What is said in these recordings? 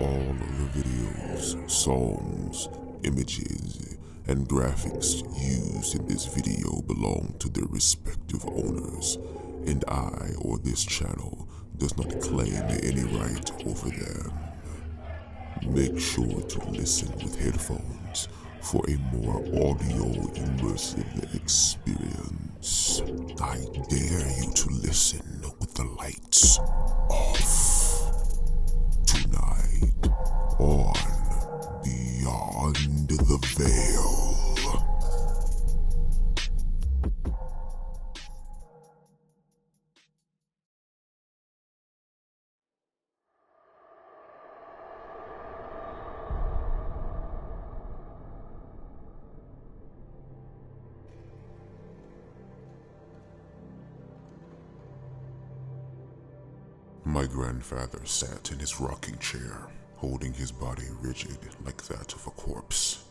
All of the videos, songs, images, and graphics used in this video belong to their respective owners, and I or this channel does not claim any right over them. Make sure to listen with headphones for a more audio immersive experience. I dare you to listen with the lights off. Tonight on Beyond the Veil. My grandfather sat in his rocking chair, holding his body rigid like that of a corpse.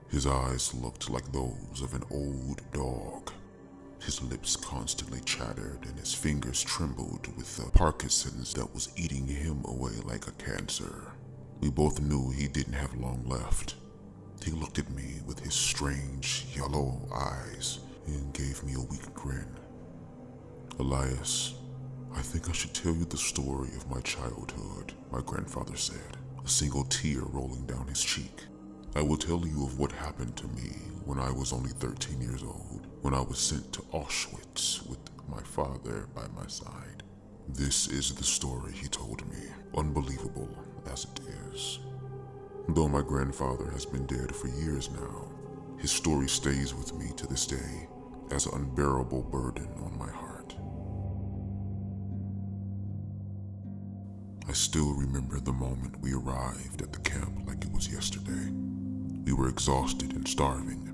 His eyes looked like those of an old dog. His lips constantly chattered and his fingers trembled with the Parkinson's that was eating him away like a cancer. We both knew he didn't have long left. He looked at me with his strange yellow eyes and gave me a weak grin. "Elias, I think I should tell you the story of my childhood," my grandfather said, a single tear rolling down his cheek. "I will tell you of what happened to me when I was only 13 years old, when I was sent to Auschwitz with my father by my side." This is the story he told me, unbelievable as it is. Though my grandfather has been dead for years now, his story stays with me to this day as an unbearable burden on my heart. I still remember the moment we arrived at the camp like it was yesterday. We were exhausted and starving.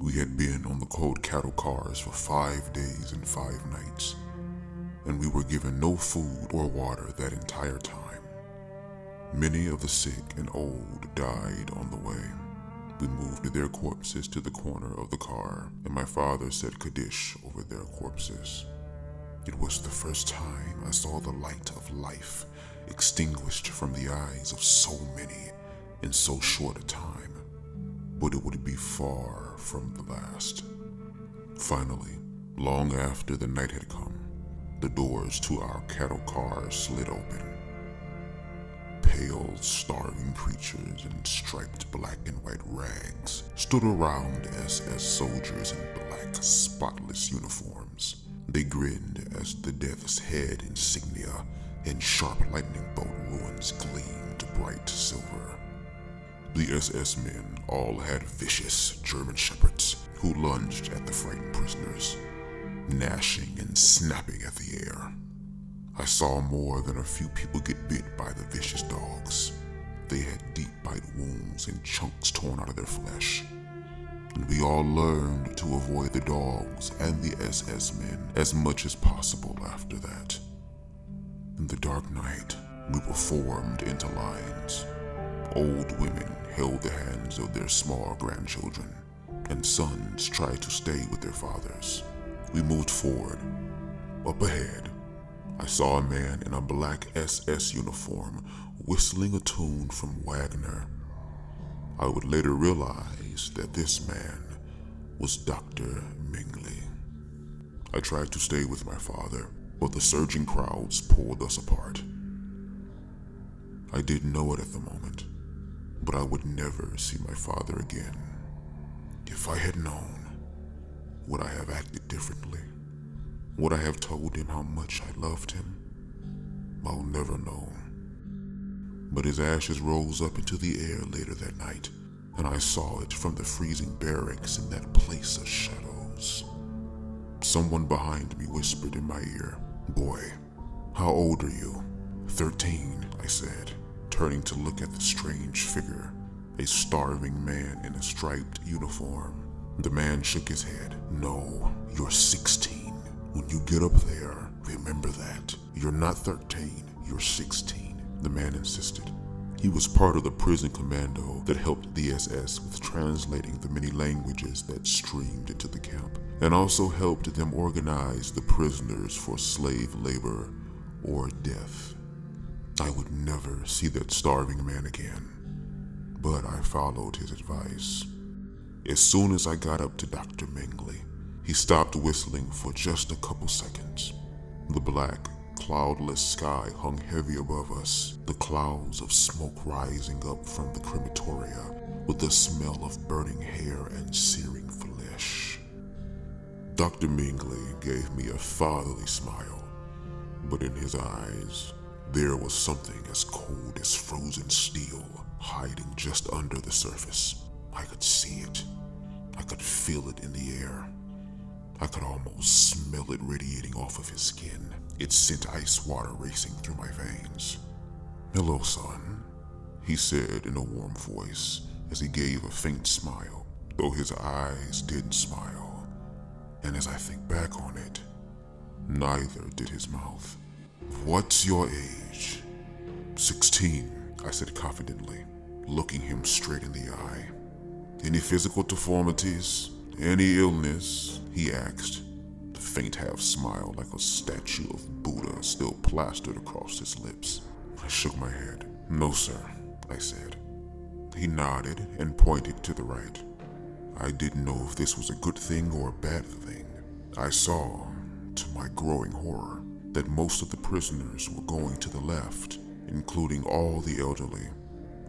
We had been on the cold cattle cars for 5 days and 5 nights, and we were given no food or water that entire time. Many of the sick and old died on the way. We moved their corpses to the corner of the car, and my father said Kaddish over their corpses. It was the first time I saw the light of life extinguished from the eyes of so many in so short a time, but it would be far from the last. Finally, long after the night had come, the doors to our cattle cars slid open. Pale, starving creatures in striped black and white rags stood around SS soldiers in black, spotless uniforms. They grinned as the death's head insignia and sharp lightning bolt ruins gleamed bright silver. The SS men all had vicious German shepherds who lunged at the frightened prisoners, gnashing and snapping at the air. I saw more than a few people get bit by the vicious dogs. They had deep bite wounds and chunks torn out of their flesh. And we all learned to avoid the dogs and the SS men as much as possible after that. In the dark night, we were formed into lines. Old women held the hands of their small grandchildren, and sons tried to stay with their fathers. We moved forward. Up ahead, I saw a man in a black SS uniform whistling a tune from Wagner. I would later realize that this man was Dr. Mengele. I tried to stay with my father, but the surging crowds pulled us apart. I didn't know it at the moment, but I would never see my father again. If I had known, would I have acted differently? Would I have told him how much I loved him? I'll never know. But his ashes rose up into the air later that night, and I saw it from the freezing barracks in that place of shadows. Someone behind me whispered in my ear, "Boy, how old are you?" 13, I said, turning to look at the strange figure, a starving man in a striped uniform. The man shook his head. "No, you're 16. When you get up there, remember that. You're not 13, you're 16. The man insisted. He was part of the prison commando that helped the SS with translating the many languages that streamed into the camp, and also helped them organize the prisoners for slave labor or death. I would never see that starving man again, but I followed his advice. As soon as I got up to Dr. Mingley, he stopped whistling for just a couple seconds. The black, cloudless sky hung heavy above us, the clouds of smoke rising up from the crematoria with the smell of burning hair and searing flesh. Dr. Mingley gave me a fatherly smile, but in his eyes, there was something as cold as frozen steel hiding just under the surface. I could see it. I could feel it in the air. I could almost smell it radiating off of his skin. It sent ice water racing through my veins. "Hello, son," he said in a warm voice as he gave a faint smile, though his eyes didn't smile. And as I think back on it, neither did his mouth. "What's your age?" 16, I said confidently, looking him straight in the eye. "Any physical deformities? Any illness?" he asked, the faint half smile like a statue of Buddha still plastered across his lips. I shook my head. "No, sir," I said. He nodded and pointed to the right. I didn't know if this was a good thing or a bad thing. I saw, to my growing horror, that most of the prisoners were going to the left, including all the elderly,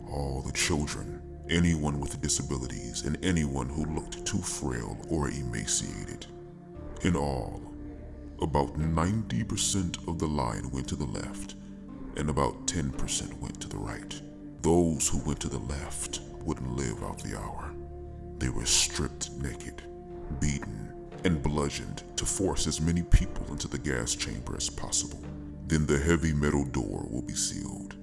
all the children, anyone with disabilities, and anyone who looked too frail or emaciated. In all, about 90% of the line went to the left, and about 10% went to the right. Those who went to the left wouldn't live out the hour. They were stripped naked, beaten, and bludgeoned to force as many people into the gas chamber as possible. Then the heavy metal door will be sealed.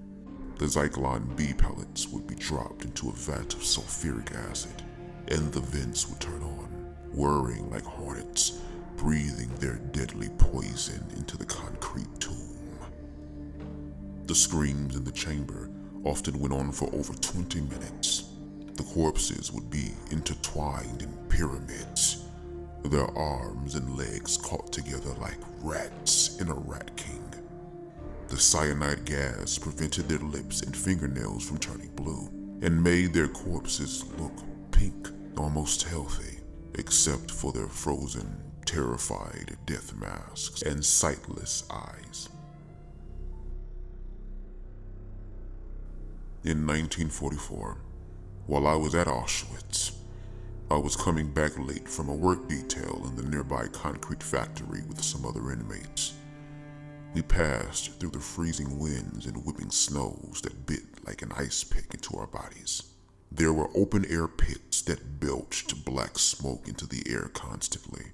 The Zyklon B pellets would be dropped into a vat of sulfuric acid, and the vents would turn on, whirring like hornets, breathing their deadly poison into the concrete tomb. The screams in the chamber often went on for over 20 minutes. The corpses would be intertwined in pyramids, their arms and legs caught together like rats in a rat king. The cyanide gas prevented their lips and fingernails from turning blue and made their corpses look pink, almost healthy, except for their frozen, terrified death masks and sightless eyes. In 1944, while I was at Auschwitz, I was coming back late from a work detail in the nearby concrete factory with some other inmates. We passed through the freezing winds and whipping snows that bit like an ice pick into our bodies. There were open-air pits that belched black smoke into the air constantly.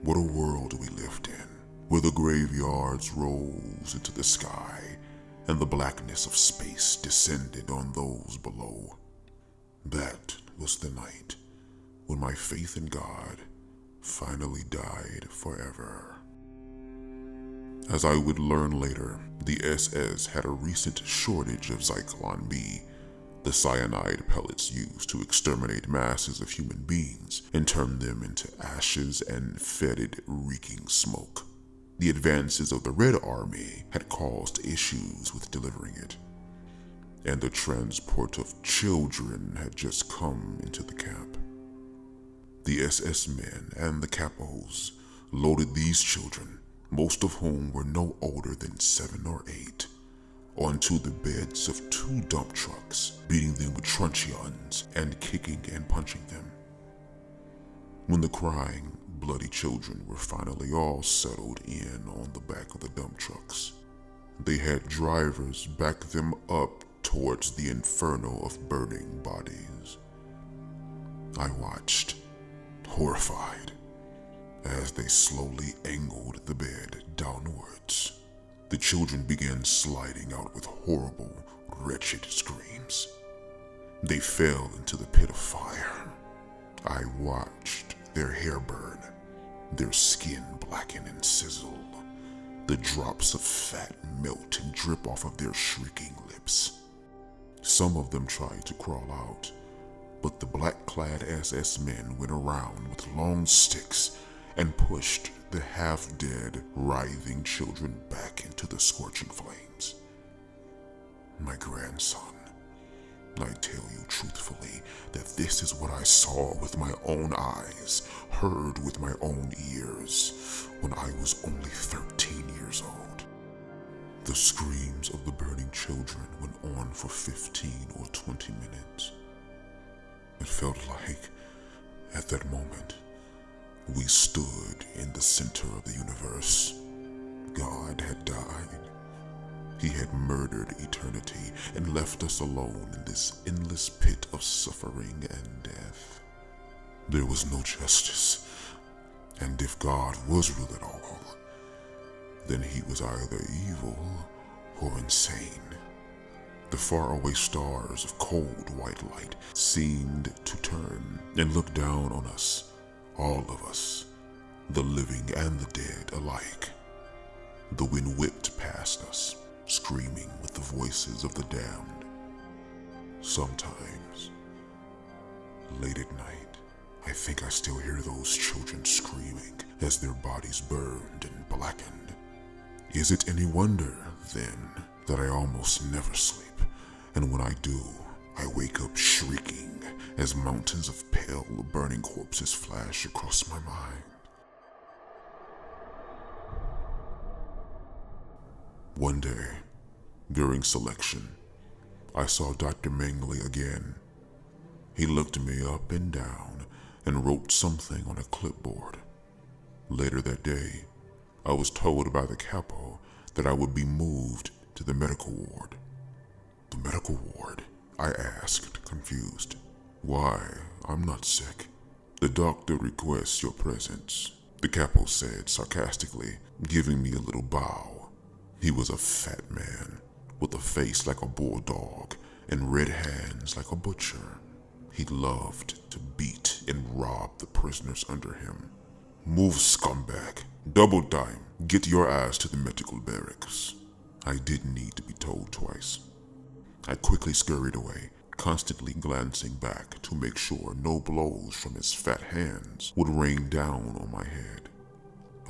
What a world we lived in, where the graveyards rose into the sky and the blackness of space descended on those below. That was the night when my faith in God finally died forever. As I would learn later, the SS had a recent shortage of Zyklon B, the cyanide pellets used to exterminate masses of human beings and turn them into ashes and fetid, reeking smoke. The advances of the Red Army had caused issues with delivering it, and the transport of children had just come into the camp. The SS men and the capos loaded these children, most of whom were no older than 7 or 8, onto the beds of 2 dump trucks, beating them with truncheons and kicking and punching them. When the crying, bloody children were finally all settled in on the back of the dump trucks, they had drivers back them up towards the inferno of burning bodies. I watched, horrified, as they slowly angled the bed downwards. The children began sliding out with horrible, wretched screams. They fell into the pit of fire. I watched their hair burn, their skin blacken and sizzle, the drops of fat melt and drip off of their shrieking lips. Some of them tried to crawl out, but the black-clad SS men went around with long sticks and pushed the half-dead, writhing children back into the scorching flames. My grandson, I tell you truthfully that this is what I saw with my own eyes, heard with my own ears, when I was only 13 years old. The screams of the burning children went on for 15 or 20 minutes. It felt like, at that moment, we stood in the center of the universe. God had died. He had murdered eternity and left us alone in this endless pit of suffering and death. There was no justice, and if God was real at all, then he was either evil or insane. The faraway stars of cold white light seemed to turn and look down on us, all of us, the living and the dead alike. The wind whipped past us, screaming with the voices of the damned. Sometimes, late at night, I think I still hear those children screaming as their bodies burned and blackened. Is it any wonder, then, that I almost never sleep, and when I do, I wake up shrieking as mountains of pale, burning corpses flash across my mind? One day, during selection, I saw Dr. Mangley again. He looked me up and down and wrote something on a clipboard. Later that day, I was told by the capo that I would be moved to the medical ward. The medical ward? I asked, confused. Why, I'm not sick. The doctor requests your presence, the capo said sarcastically, giving me a little bow. He was a fat man, with a face like a bulldog and red hands like a butcher. He loved to beat and rob the prisoners under him. Move, scumbag. Double time. Get your ass to the medical barracks. I didn't need to be told twice. I quickly scurried away, constantly glancing back to make sure no blows from his fat hands would rain down on my head.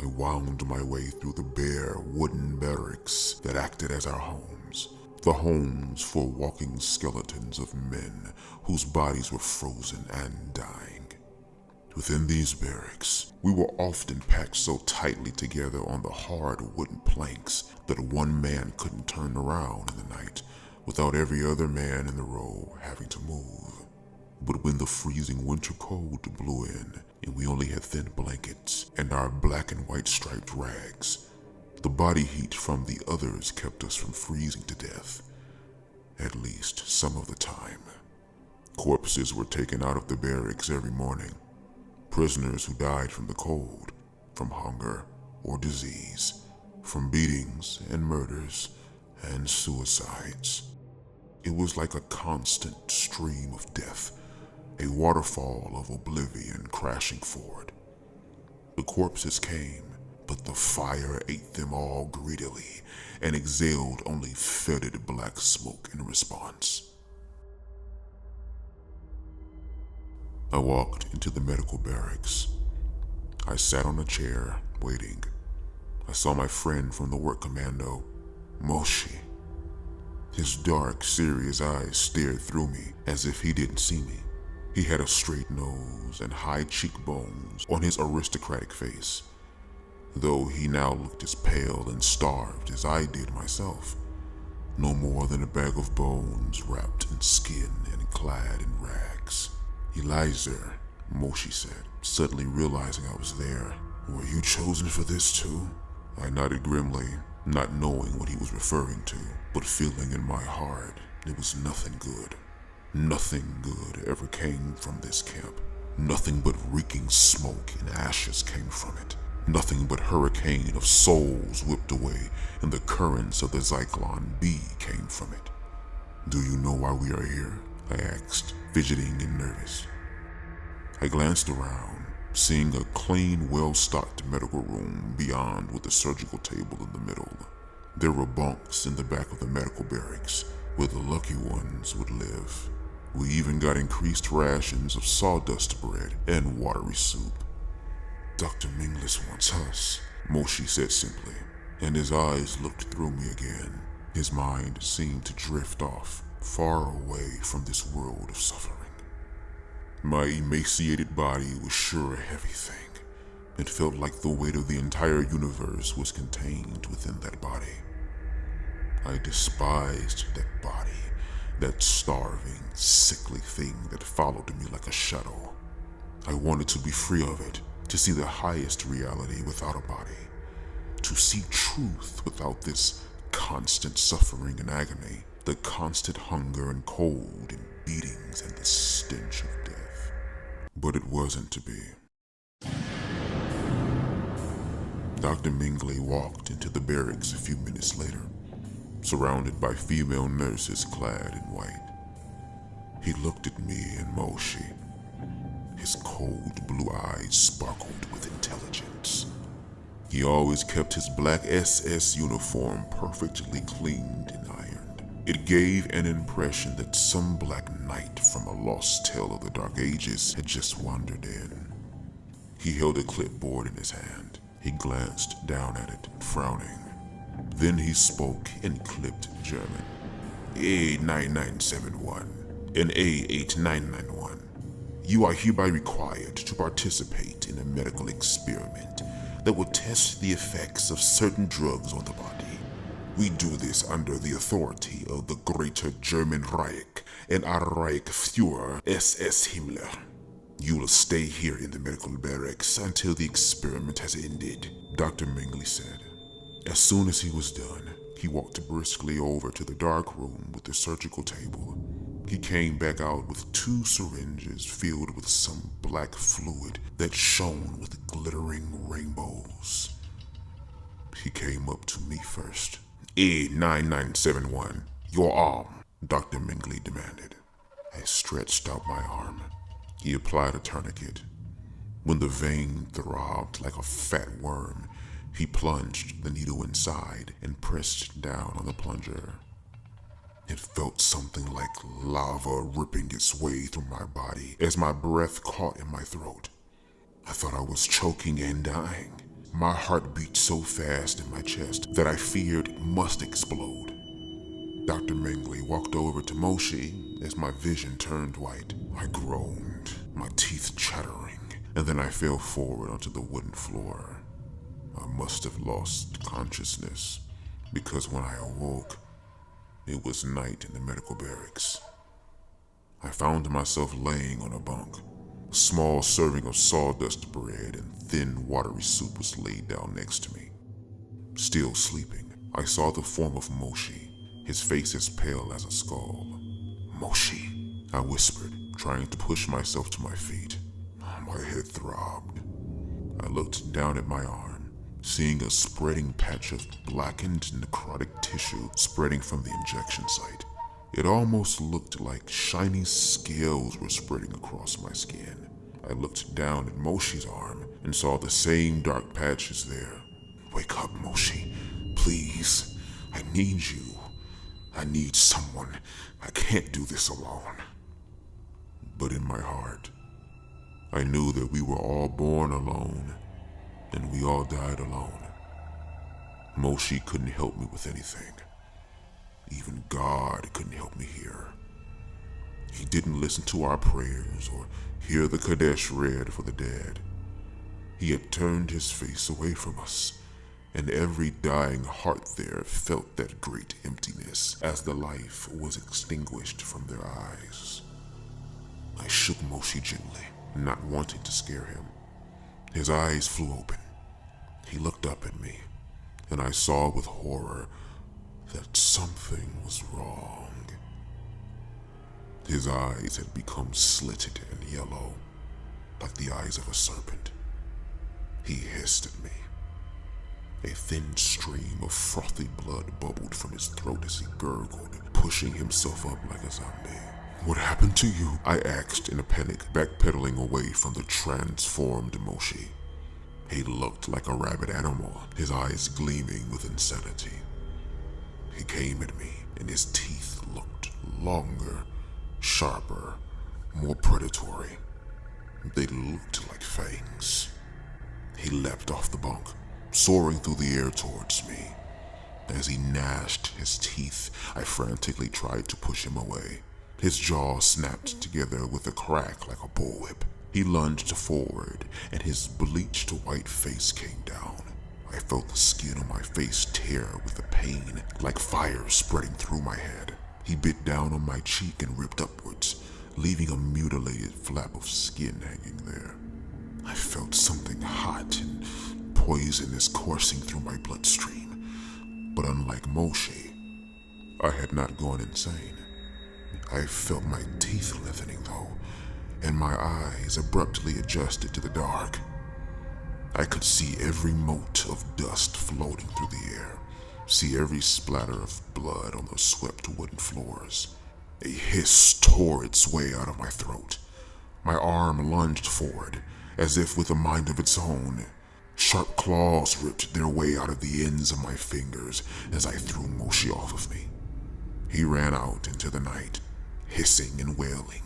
I wound my way through the bare wooden barracks that acted as our homes, the homes for walking skeletons of men whose bodies were frozen and dying. Within these barracks, we were often packed so tightly together on the hard wooden planks that one man couldn't turn around in the night without every other man in the row having to move. But when the freezing winter cold blew in and we only had thin blankets and our black and white striped rags, the body heat from the others kept us from freezing to death, at least some of the time. Corpses were taken out of the barracks every morning. Prisoners who died from the cold, from hunger or disease, from beatings and murders and suicides. It was like a constant stream of death, a waterfall of oblivion crashing forward. The corpses came, but the fire ate them all greedily and exhaled only fetid black smoke in response. I walked into the medical barracks. I sat on a chair, waiting. I saw my friend from the work commando, Moshi. His dark, serious eyes stared through me as if he didn't see me. He had a straight nose and high cheekbones on his aristocratic face, though he now looked as pale and starved as I did myself. No more than a bag of bones wrapped in skin and clad in rags. Eliza, Moshi said, suddenly realizing I was there. Were you chosen for this too? I nodded grimly, not knowing what he was referring to, but feeling in my heart it was nothing good. Nothing good ever came from this camp. Nothing but reeking smoke and ashes came from it. Nothing but hurricane of souls whipped away, and the currents of the Zyklon B came from it. Do you know why we are here? I asked, fidgeting and nervous. I glanced around, seeing a clean, well-stocked medical room beyond with a surgical table in the middle. There were bunks in the back of the medical barracks where the lucky ones would live. We even got increased rations of sawdust bread and watery soup. Dr. Minglis wants us, Moshi said simply, and his eyes looked through me again. His mind seemed to drift off, far away from this world of suffering. My emaciated body was sure a heavy thing. It felt like the weight of the entire universe was contained within that body. I despised that body, that starving, sickly thing that followed me like a shadow. I wanted to be free of it, to see the highest reality without a body, to see truth without this constant suffering and agony, the constant hunger and cold and beatings and the stench of death. But it wasn't to be. Dr. Mingley walked into the barracks a few minutes later, surrounded by female nurses clad in white. He looked at me and Moshi. His cold blue eyes sparkled with intelligence. He always kept his black SS uniform perfectly cleaned and ironed. It gave an impression that some black knight from a lost tale of the Dark Ages had just wandered in. He held a clipboard in his hand. He glanced down at it, frowning. Then he spoke in clipped German. A9971 and A8991. You are hereby required to participate in a medical experiment that will test the effects of certain drugs on the body. We do this under the authority of the Greater German Reich and our Reichsfuhrer SS Himmler. You will stay here in the medical barracks until the experiment has ended, Dr. Mingley said. As soon as he was done, he walked briskly over to the dark room with the surgical table. He came back out with 2 syringes filled with some black fluid that shone with glittering rainbows. He came up to me first. A9971, your arm, Dr. Mingley demanded. I stretched out my arm. He applied a tourniquet. When the vein throbbed like a fat worm, he plunged the needle inside and pressed down on the plunger. It felt something like lava ripping its way through my body as my breath caught in my throat. I thought I was choking and dying. My heart beat so fast in my chest that I feared it must explode. Dr. Mingley walked over to Moshi as my vision turned white. I groaned, my teeth chattering, and then I fell forward onto the wooden floor. I must have lost consciousness because when I awoke, it was night in the medical barracks. I found myself laying on a bunk. A small serving of sawdust bread and thin, watery soup was laid down next to me. Still sleeping, I saw the form of Moshi, his face as pale as a skull. Moshi, I whispered, trying to push myself to my feet. My head throbbed. I looked down at my arm, seeing a spreading patch of blackened necrotic tissue spreading from the injection site. It almost looked like shiny scales were spreading across my skin. I looked down at Moshi's arm and saw the same dark patches there. Wake up, Moshi. Please. I need you. I need someone. I can't do this alone. But in my heart, I knew that we were all born alone, and we all died alone. Moshi couldn't help me with anything. Even God couldn't help me here. He didn't listen to our prayers or hear the Kodesh read for the dead. He had turned his face away from us, and every dying heart there felt that great emptiness as the life was extinguished from their eyes. I shook Moshi gently, not wanting to scare him. His eyes flew open. He looked up at me, and I saw with horror that something was wrong. His eyes had become slitted and yellow, like the eyes of a serpent. He hissed at me. A thin stream of frothy blood bubbled from his throat as he gurgled, pushing himself up like a zombie. What happened to you? I asked in a panic, backpedaling away from the transformed Moshi. He looked like a rabid animal, his eyes gleaming with insanity. He came at me, and his teeth looked longer, sharper, more predatory. They looked like fangs. He leapt off the bunk, soaring through the air towards me. As he gnashed his teeth, I frantically tried to push him away. His jaw snapped together with a crack like a bullwhip. He lunged forward, and his bleached white face came down. I felt the skin on my face tear with the pain, like fire spreading through my head. He bit down on my cheek and ripped upwards, leaving a mutilated flap of skin hanging there. I felt something hot and poisonous coursing through my bloodstream. But unlike Moshe, I had not gone insane. I felt my teeth lengthening though, and my eyes abruptly adjusted to the dark. I could see every mote of dust floating through the air, see every splatter of blood on the swept wooden floors. A hiss tore its way out of my throat. My arm lunged forward, as if with a mind of its own. Sharp claws ripped their way out of the ends of my fingers as I threw Moshe off of me. He ran out into the night, hissing and wailing,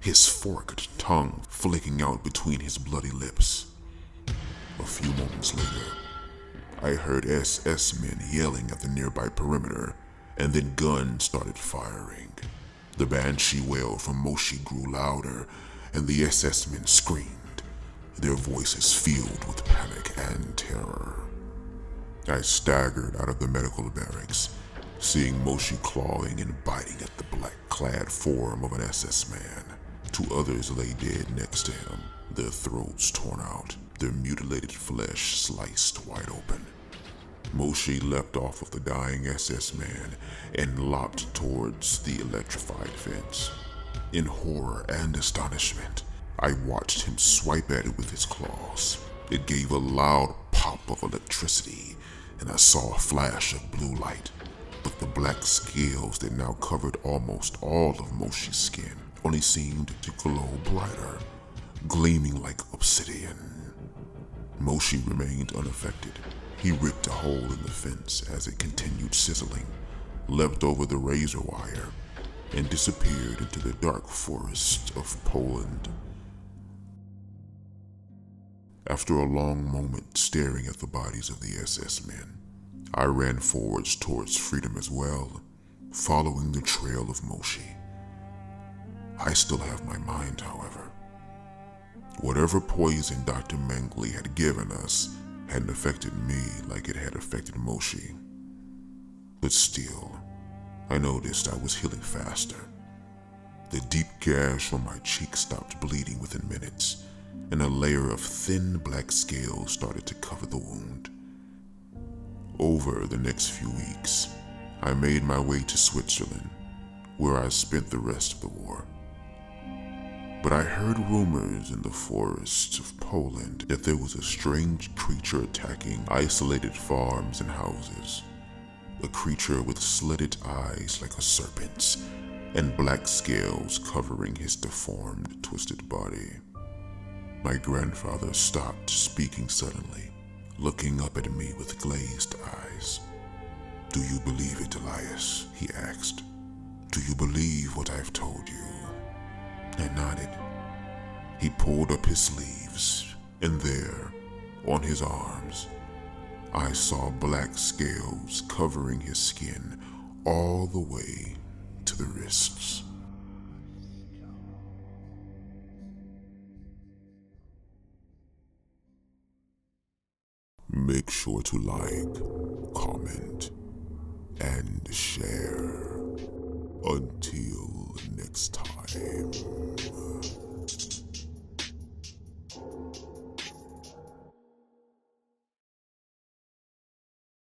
his forked tongue flicking out between his bloody lips. A few moments later, I heard SS men yelling at the nearby perimeter, and then guns started firing. The banshee wail from Moshe grew louder, and the SS men screamed, their voices filled with panic and terror. I staggered out of the medical barracks, seeing Moshe clawing and biting at the black-clad form of an SS man. Two others lay dead next to him, their throats torn out, their mutilated flesh sliced wide open. Moshe leapt off of the dying SS man and lopped towards the electrified fence. In horror and astonishment, I watched him swipe at it with his claws. It gave a loud pop of electricity, and I saw a flash of blue light. But the black scales that now covered almost all of Moshe's skin only seemed to glow brighter, gleaming like obsidian. Moshe remained unaffected. He ripped a hole in the fence as it continued sizzling, leapt over the razor wire, and disappeared into the dark forest of Poland. After a long moment staring at the bodies of the SS men, I ran forwards towards freedom as well, following the trail of Moshe. I still have my mind, however. Whatever poison Dr. Mengele had given us hadn't affected me like it had affected Moshe. But still, I noticed I was healing faster. The deep gash on my cheek stopped bleeding within minutes, and a layer of thin black scales started to cover the wound. Over the next few weeks, I made my way to Switzerland, where I spent the rest of the war. But I heard rumors in the forests of Poland that there was a strange creature attacking isolated farms and houses. A creature with slitted eyes like a serpent's, and black scales covering his deformed, twisted body. My grandfather stopped speaking suddenly, looking up at me with glazed eyes. "Do you believe it, Elias?" he asked. "Do you believe what I've told you?" I nodded. He pulled up his sleeves, and there, on his arms, I saw black scales covering his skin all the way to the wrists. Make sure to like, comment, and share. Until next time.